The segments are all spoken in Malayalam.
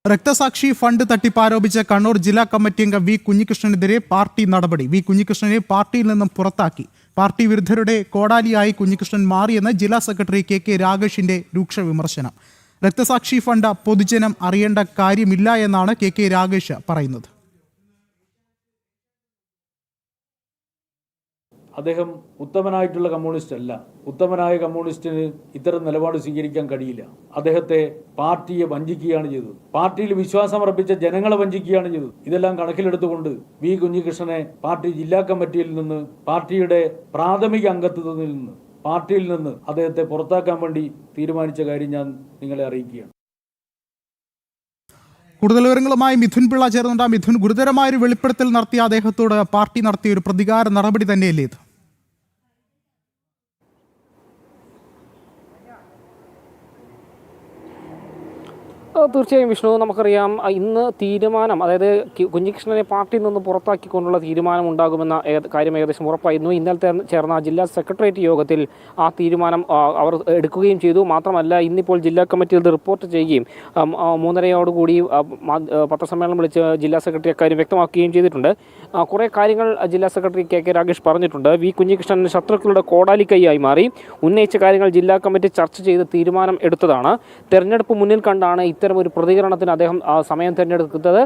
രക്തസാക്ഷി ഫണ്ട് തട്ടിപ്പാരോപിച്ച കണ്ണൂർ ജില്ലാ കമ്മിറ്റി അംഗം വി കുഞ്ഞികൃഷ്ണനെതിരെ പാർട്ടി നടപടി. വി കുഞ്ഞികൃഷ്ണനെ പാർട്ടിയിൽ നിന്നും പുറത്താക്കി. പാർട്ടി വിരുദ്ധരുടെ കോടാലിയായി കുഞ്ഞികൃഷ്ണൻ മാറിയെന്ന് ജില്ലാ സെക്രട്ടറി കെ രാഗേഷിന്റെ രൂക്ഷ വിമർശനം. രക്തസാക്ഷി ഫണ്ട് പൊതുജനം അറിയേണ്ട കാര്യമില്ല എന്നാണ് കെ രാഗേഷ് പറയുന്നത്. അദ്ദേഹം ഉത്തമനായിട്ടുള്ള കമ്മ്യൂണിസ്റ്റ് അല്ല. ഉത്തമനായ കമ്മ്യൂണിസ്റ്റിന് ഇത്തരം നിലപാട് സ്വീകരിക്കാൻ കഴിയില്ല. അദ്ദേഹത്തെ പാർട്ടിയെ വഞ്ചിക്കുകയാണ് ചെയ്തത്. പാർട്ടിയിൽ വിശ്വാസമർപ്പിച്ച ജനങ്ങളെ വഞ്ചിക്കുകയാണ് ചെയ്തത്. ഇതെല്ലാം കണക്കിലെടുത്തുകൊണ്ട് വി കുഞ്ഞികൃഷ്ണനെ പാർട്ടി ജില്ലാ കമ്മിറ്റിയിൽ നിന്ന്, പാർട്ടിയുടെ പ്രാഥമിക അംഗത്വത്തിൽ നിന്ന്, പാർട്ടിയിൽ നിന്ന് അദ്ദേഹത്തെ പുറത്താക്കാൻ വേണ്ടി തീരുമാനിച്ച കാര്യം ഞാൻ നിങ്ങളെ അറിയിക്കുകയാണ്. കൂടുതൽ വിവരങ്ങളുമായി മിഥുൻ പിള്ള ചേർന്നുണ്ട്. മിഥുൻ, ഗുരുതരമായൊരു വെളിപ്പെടുത്തൽ നടത്തിയ അദ്ദേഹത്തോട് പാർട്ടി നടത്തിയ ഒരു പ്രതികാര നടപടി തന്നെയല്ലേ ഇത്? തീർച്ചയായും വിഷ്ണു, നമുക്കറിയാം ഇന്ന് തീരുമാനം, അതായത് കുഞ്ഞികൃഷ്ണനെ പാർട്ടിയിൽ നിന്ന് പുറത്താക്കിക്കൊണ്ടുള്ള തീരുമാനം ഉണ്ടാകുമെന്ന കാര്യം ഏകദേശം ഉറപ്പായിരുന്നു. ഇന്നലത്തെ ചേർന്ന ജില്ലാ സെക്രട്ടേറിയറ്റ് യോഗത്തിൽ ആ തീരുമാനം അവർ എടുക്കുകയും ചെയ്തു. മാത്രമല്ല, ഇന്നിപ്പോൾ ജില്ലാ കമ്മിറ്റിയിൽ റിപ്പോർട്ട് ചെയ്യുകയും 3:30 പത്രസമ്മേളനം വിളിച്ച് ജില്ലാ സെക്രട്ടറി അക്കാര്യം വ്യക്തമാക്കുകയും ചെയ്തിട്ടുണ്ട്. കുറേ കാര്യങ്ങൾ ജില്ലാ സെക്രട്ടറി കെ രാഗേഷ് പറഞ്ഞിട്ടുണ്ട്. വി കുഞ്ഞികൃഷ്ണൻ ശത്രുക്കളുടെ കോടാലിക്കൈയായി മാറി. ഉന്നയിച്ച കാര്യങ്ങൾ ജില്ലാ കമ്മിറ്റി ചർച്ച ചെയ്ത് തീരുമാനം എടുത്തതാണ്. തെരഞ്ഞെടുപ്പ് മുന്നിൽ കണ്ടാണ് ഇത്തരം ഒരു പ്രതികരണത്തിന് അദ്ദേഹം സമയം തിരഞ്ഞെടുത്തത്.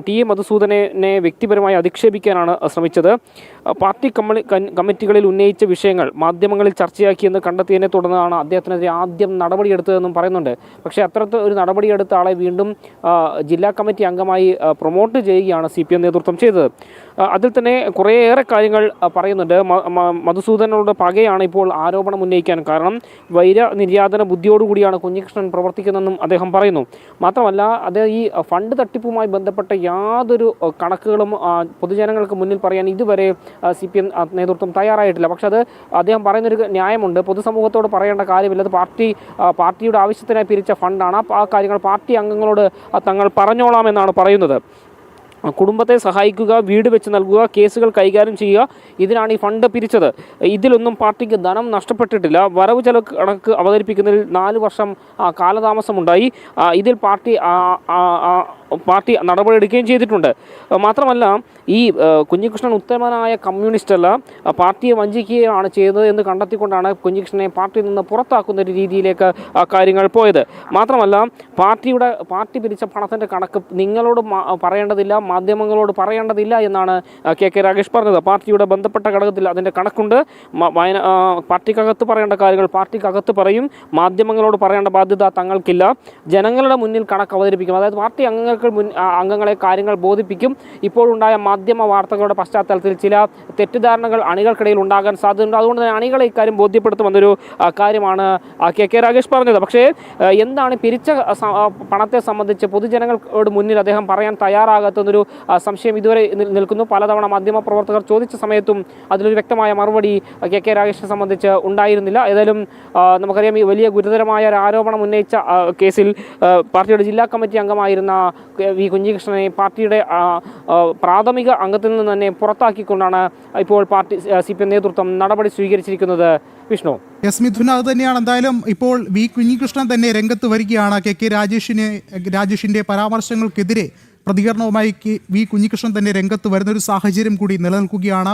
ടി എ മധുസൂദനെ വ്യക്തിപരമായി അധിക്ഷേപിക്കാനാണ് ശ്രമിച്ചത്. പാർട്ടി കമ്മിറ്റികളിൽ ഉന്നയിച്ച വിഷയങ്ങൾ മാധ്യമങ്ങളിൽ ചർച്ചയാക്കിയെന്ന് കണ്ടെത്തിയതിനെ തുടർന്നാണ് അദ്ദേഹത്തിനെതിരെ ആദ്യം നടപടിയെടുത്തതെന്നും പറയുന്നുണ്ട്. പക്ഷേ അത്തരത്തിൽ ഒരു നടപടിയെടുത്ത ആളെ വീണ്ടും ജില്ലാ കമ്മിറ്റി അംഗമായി പ്രൊമോട്ട് ചെയ്യുകയാണ് CPM നേതൃത്വം ചെയ്തത്. അതിൽ തന്നെ കുറേയേറെ കാര്യങ്ങൾ പറയുന്നുണ്ട്. മധുസൂദനോട് പകയാണ് ഇപ്പോൾ ആരോപണം ഉന്നയിക്കാൻ കാരണം. വൈരനിര്യാതന ബുദ്ധിയോടുകൂടിയാണ് കുഞ്ഞികൃഷ്ണൻ പ്രവർത്തിക്കുന്നതെന്നും അദ്ദേഹം പറയുന്നു. മാത്രമല്ല, അത് ഈ ഫണ്ട് തട്ടിപ്പുമായി ബന്ധപ്പെട്ട യാതൊരു കണക്കുകളും പൊതുജനങ്ങൾക്ക് മുന്നിൽ പറയാൻ ഇതുവരെ CPM നേതൃത്വം തയ്യാറായിട്ടില്ല. പക്ഷെ അത് അദ്ദേഹം പറയുന്നൊരു ന്യായമുണ്ട്. പൊതുസമൂഹത്തോട് പറയേണ്ട കാര്യമില്ല, അത് പാർട്ടിയുടെ ആവശ്യത്തിനായി പിരിച്ച ഫണ്ടാണ്. ആ കാര്യങ്ങൾ പാർട്ടി അംഗങ്ങളോട് തങ്ങൾ പറഞ്ഞോളാമെന്നാണ് പറയുന്നത്. കുടുംബത്തെ സഹായിക്കുക, വീട് വെച്ച് നൽകുക, കേസുകൾ കൈകാര്യം ചെയ്യുക, ഇതിനാണ് ഈ ഫണ്ട് പിരിച്ചത്. ഇതിലൊന്നും പാർട്ടിക്ക് ധനം നഷ്ടപ്പെട്ടിട്ടില്ല. വരവ് ചെലവ് കണക്ക് അവതരിപ്പിക്കുന്നതിൽ 4 വർഷം കാലതാമസമുണ്ടായി. ഇതിൽ പാർട്ടി നടപടിയെടുക്കുകയും ചെയ്തിട്ടുണ്ട്. മാത്രമല്ല, ഈ കുഞ്ഞികൃഷ്ണൻ ഉത്തമനായ കമ്മ്യൂണിസ്റ്റ് അല്ല, പാർട്ടിയെ വഞ്ചിക്കുകയാണ് ചെയ്തത് എന്ന് കണ്ടെത്തിക്കൊണ്ടാണ് കുഞ്ഞികൃഷ്ണനെ പാർട്ടിയിൽ നിന്ന് പുറത്താക്കുന്ന ഒരു രീതിയിലേക്ക് കാര്യങ്ങൾ പോയത്. മാത്രമല്ല, പാർട്ടി പിരിച്ച പണത്തിൻ്റെ കണക്ക് നിങ്ങളോട് പറയേണ്ടതില്ല, മാധ്യമങ്ങളോട് പറയേണ്ടതില്ല എന്നാണ് കെ രാഗേഷ് പറഞ്ഞത്. പാർട്ടിയുടെ ബന്ധപ്പെട്ട ഘടകത്തിൽ അതിൻ്റെ കണക്കുണ്ട്. പാർട്ടിക്കകത്ത് പറയേണ്ട കാര്യങ്ങൾ പാർട്ടിക്കകത്ത് പറയും, മാധ്യമങ്ങളോട് പറയേണ്ട ബാധ്യത തങ്ങൾക്കില്ല. ജനങ്ങളുടെ മുന്നിൽ കണക്ക് അവതരിപ്പിക്കും, അതായത് പാർട്ടി അംഗങ്ങളെ കാര്യങ്ങൾ ബോധിപ്പിക്കും. ഇപ്പോഴുണ്ടായ മാധ്യമ വാർത്തകളുടെ പശ്ചാത്തലത്തിൽ ചില തെറ്റിദ്ധാരണകൾ അണികൾക്കിടയിൽ ഉണ്ടാകാൻ സാധ്യതയുണ്ട്. അതുകൊണ്ട് തന്നെ അണികളെ ഇക്കാര്യം ബോധ്യപ്പെടുത്തുമെന്നൊരു കാര്യമാണ് കെ രാഗേഷ് പറഞ്ഞത്. പക്ഷേ എന്താണ് പിരിച്ച പണത്തെ സംബന്ധിച്ച് പൊതുജനങ്ങളുടെ മുന്നിൽ അദ്ദേഹം പറയാൻ തയ്യാറാകാത്തെന്നൊരു സംശയം ഇതുവരെ നിൽക്കുന്നു. പലതവണ മാധ്യമ പ്രവർത്തകർ ചോദിച്ച സമയത്തും അതിലൊരു വ്യക്തമായ മറുപടി കെ രാഗേഷിനെ സംബന്ധിച്ച് ഉണ്ടായിരുന്നില്ല. ഏതായാലും നമുക്കറിയാം, ഈ വലിയ ഗുരുതരമായ ഒരു ആരോപണം ഉന്നയിച്ച കേസിൽ പാർട്ടിയുടെ ജില്ലാ കമ്മിറ്റി അംഗമായിരുന്ന വി കുഞ്ഞികൃഷ്ണനെ പാർട്ടിയുടെ പ്രാഥമിക അംഗത്തിൽ നിന്ന് തന്നെ പുറത്താക്കിക്കൊണ്ടാണ് ഇപ്പോൾ പാർട്ടി CPM നേതൃത്വം നടപടി സ്വീകരിച്ചിരിക്കുന്നത്. വിഷ്ണു. മിഥുൻ, അത് തന്നെയാണ്. എന്തായാലും ഇപ്പോൾ വി കുഞ്ഞികൃഷ്ണൻ തന്നെ രംഗത്ത് വരികയാണ്. കെ രാജേഷിന്റെ പരാമർശങ്ങൾക്കെതിരെ പ്രതികരണവുമായി വി കുഞ്ഞികൃഷ്ണൻ തന്നെ രംഗത്ത് വരുന്നൊരു സാഹചര്യം കൂടി നിലനിൽക്കുകയാണ്.